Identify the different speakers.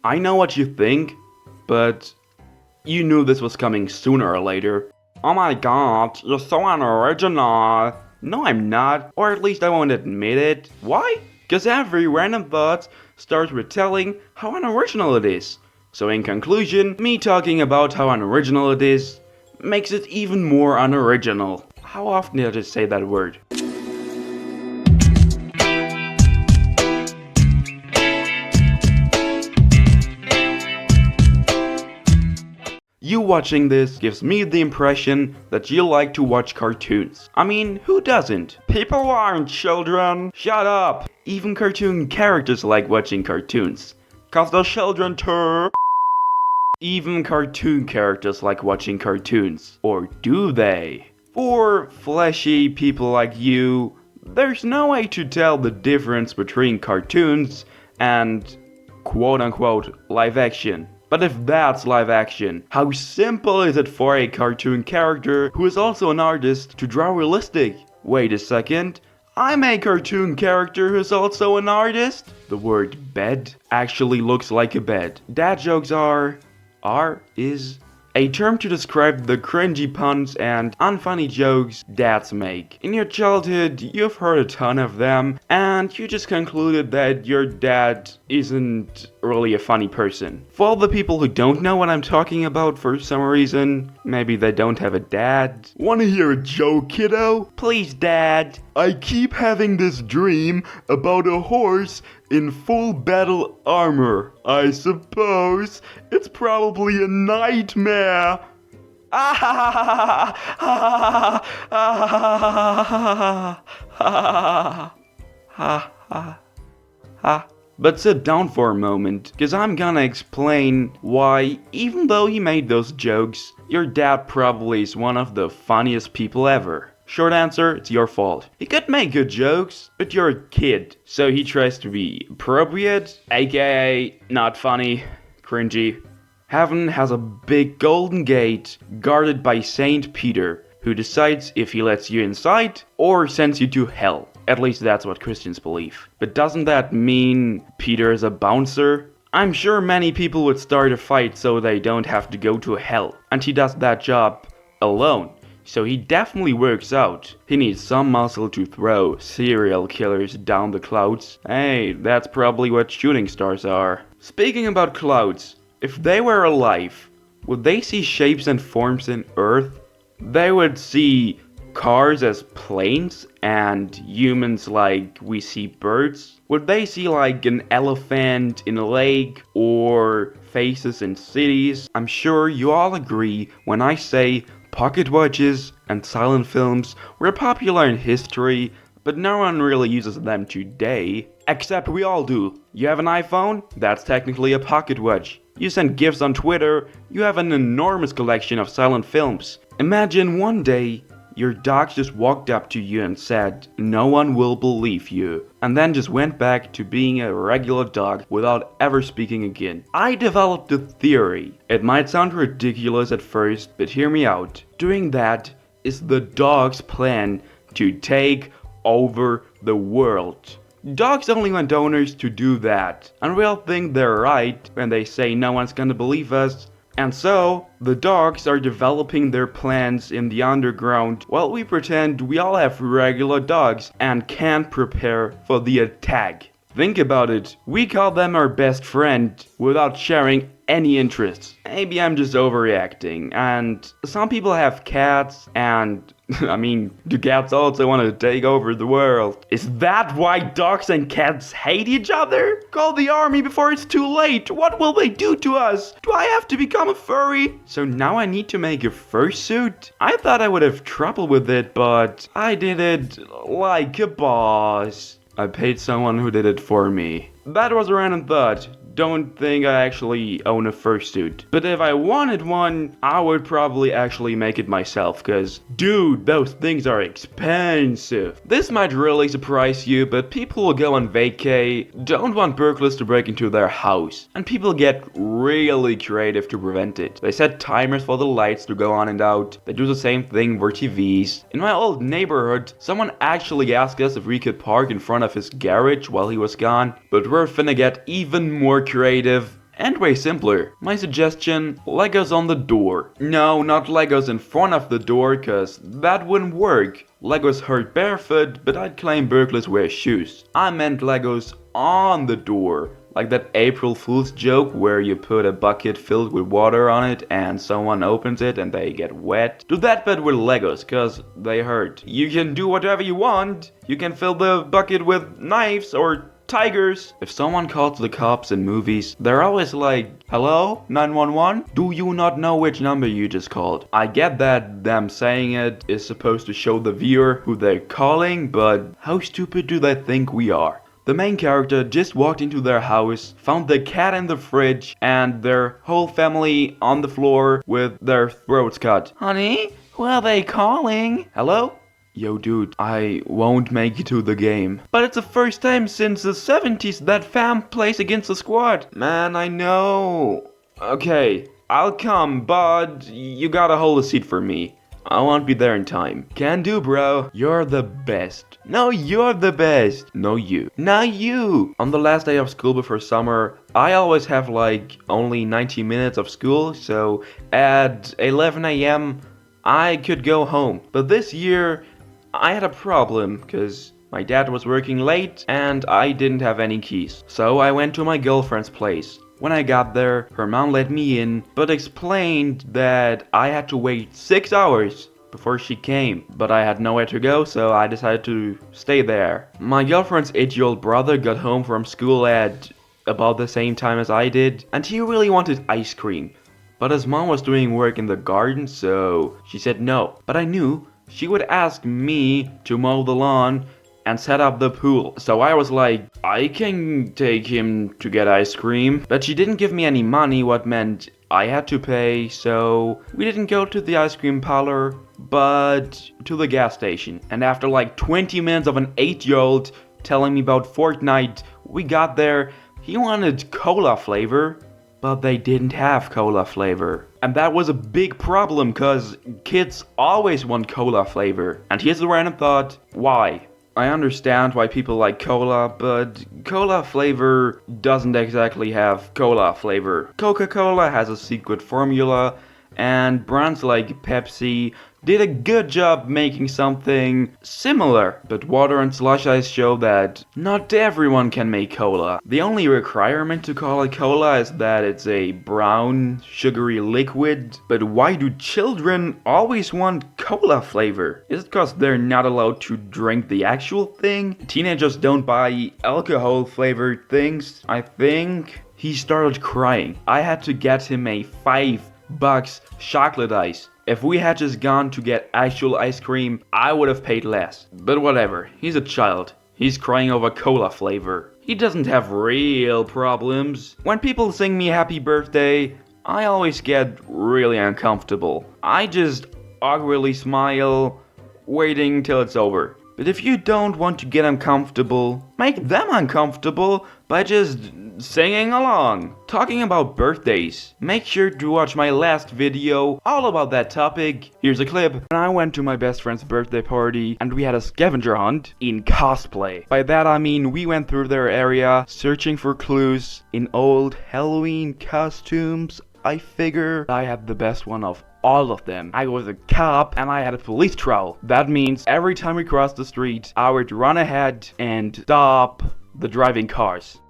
Speaker 1: I know what you think, but you knew this was coming sooner or later. Oh my god, you're so unoriginal. No, I'm not, or at least I won't admit it. Why? Because every random thought starts with telling how unoriginal it is. So in conclusion, me talking about how unoriginal it is makes it even more unoriginal. How often did I just say that word? You watching this gives me the impression that you like to watch cartoons. I mean, who doesn't? People aren't children. Shut up. Even cartoon characters like watching cartoons. Cause they're children too. Even cartoon characters like watching cartoons. Or do they? For fleshy people like you, there's no way to tell the difference between cartoons and quote-unquote live action. But if that's live action, how simple is it for a cartoon character who is also an artist to draw realistic? Wait a second, I'm a cartoon character who's also an artist? The word bed actually looks like a bed. Dad jokes is a term to describe the cringy puns and unfunny jokes dads make. In your childhood, you've heard a ton of them, and you just concluded that your dad isn't really a funny person. For all the people who don't know what I'm talking about for some reason, maybe they don't have a dad. Wanna hear a joke, kiddo? Please, Dad. I keep having this dream about a horse in full battle armor. I suppose it's probably a nightmare. But sit down for a moment, cause I'm gonna explain why, even though he made those jokes, your dad probably is one of the funniest people ever. Short answer, it's your fault. He could make good jokes, but you're a kid, so he tries to be appropriate, aka not funny, cringy. Heaven has a big golden gate guarded by Saint Peter, who decides if he lets you inside or sends you to hell. At least that's what Christians believe. But doesn't that mean Peter is a bouncer? I'm sure many people would start a fight so they don't have to go to hell, and he does that job alone. So he definitely works out. He needs some muscle to throw serial killers down the clouds. Hey, that's probably what shooting stars are. Speaking about clouds, if they were alive, would they see shapes and forms in Earth? They would see cars as planes and humans like we see birds? Would they see like an elephant in a lake or faces in cities? I'm sure you all agree when I say pocket watches and silent films were popular in history, but no one really uses them today. Except we all do. You have an iPhone? That's technically a pocket watch. You send gifs on Twitter? You have an enormous collection of silent films. Imagine one day your dog just walked up to you and said, "No one will believe you," and then just went back to being a regular dog without ever speaking again. I developed a theory. It might sound ridiculous at first, but hear me out. Doing that is the dog's plan to take over the world. Dogs only want owners to do that, and we'll think they're right when they say no one's gonna believe us. And so, the dogs are developing their plans in the underground while we pretend we all have regular dogs and can't prepare for the attack. Think about it, we call them our best friend without sharing any interests. Maybe I'm just overreacting, and some people have cats and I mean, do cats also want to take over the world? Is that why dogs and cats hate each other? Call the army before it's too late. What will they do to us? Do I have to become a furry? So now I need to make a fursuit? I thought I would have trouble with it, but I did it like a boss. I paid someone who did it for me. That was a random thought. Don't think I actually own a fursuit. But if I wanted one, I would probably actually make it myself, cause dude, those things are expensive. This might really surprise you, but people who go on vacay don't want burglars to break into their house. And people get really creative to prevent it. They set timers for the lights to go on and out. They do the same thing for TVs. In my old neighborhood, someone actually asked us if we could park in front of his garage while he was gone. But we're finna get even more creative and way simpler. My suggestion, Legos on the door. No, not Legos in front of the door, cause that wouldn't work. Legos hurt barefoot, but I'd claim burglars wear shoes. I meant Legos on the door. Like that April Fool's joke where you put a bucket filled with water on it and someone opens it and they get wet. Do that but with Legos, cause they hurt. You can do whatever you want. You can fill the bucket with knives or tigers. If someone calls the cops in movies, they're always like, hello, 911? Do you not know which number you just called? I get that them saying it is supposed to show the viewer who they're calling, but how stupid do they think we are? The main character just walked into their house, found the cat in the fridge, and their whole family on the floor with their throats cut. Honey, who are they calling? Hello? Yo dude, I won't make it to the game. But it's the first time since the 70s that fam plays against the squad. Man, I know. Okay, I'll come, but you gotta hold a seat for me. I won't be there in time. Can do, bro. You're the best. No, you're the best. No, you. Not you. On the last day of school before summer, I always have like only 90 minutes of school, so at 11 a.m. I could go home. But this year, I had a problem, because my dad was working late and I didn't have any keys. So I went to my girlfriend's place. When I got there, her mom let me in, but explained that I had to wait 6 hours before she came. But I had nowhere to go, so I decided to stay there. My girlfriend's 8-year-old brother got home from school at about the same time as I did, and he really wanted ice cream. But his mom was doing work in the garden, so she said no. But I knew she would ask me to mow the lawn and set up the pool. So I was like, I can take him to get ice cream. But she didn't give me any money, what meant I had to pay. So we didn't go to the ice cream parlor, but to the gas station. And after like 20 minutes of an 8-year-old telling me about Fortnite, we got there. He wanted cola flavor, but they didn't have cola flavor. And that was a big problem, cause kids always want cola flavor. And here's the random thought, why? I understand why people like cola, but cola flavor doesn't exactly have cola flavor. Coca-Cola has a secret formula, and brands like Pepsi did a good job making something similar. But water and slush ice show that not everyone can make cola. The only requirement to call it cola is that it's a brown, sugary liquid. But why do children always want cola flavor? Is it because they're not allowed to drink the actual thing? Teenagers don't buy alcohol flavored things, I think. He started crying. I had to get him a $5 chocolate ice. If we had just gone to get actual ice cream, I would have paid less. But whatever, he's a child. He's crying over cola flavor. He doesn't have real problems. When people sing me happy birthday, I always get really uncomfortable. I just awkwardly smile, waiting till it's over. But if you don't want to get uncomfortable, make them uncomfortable by just singing along. Talking about birthdays, make sure to watch my last video all about that topic. Here's a clip. When I went to my best friend's birthday party and we had a scavenger hunt in cosplay. By that I mean we went through their area searching for clues in old Halloween costumes. I figure I had the best one of all of them. I was a cop and I had a police trowel. That means every time we crossed the street, I would run ahead and stop the driving cars.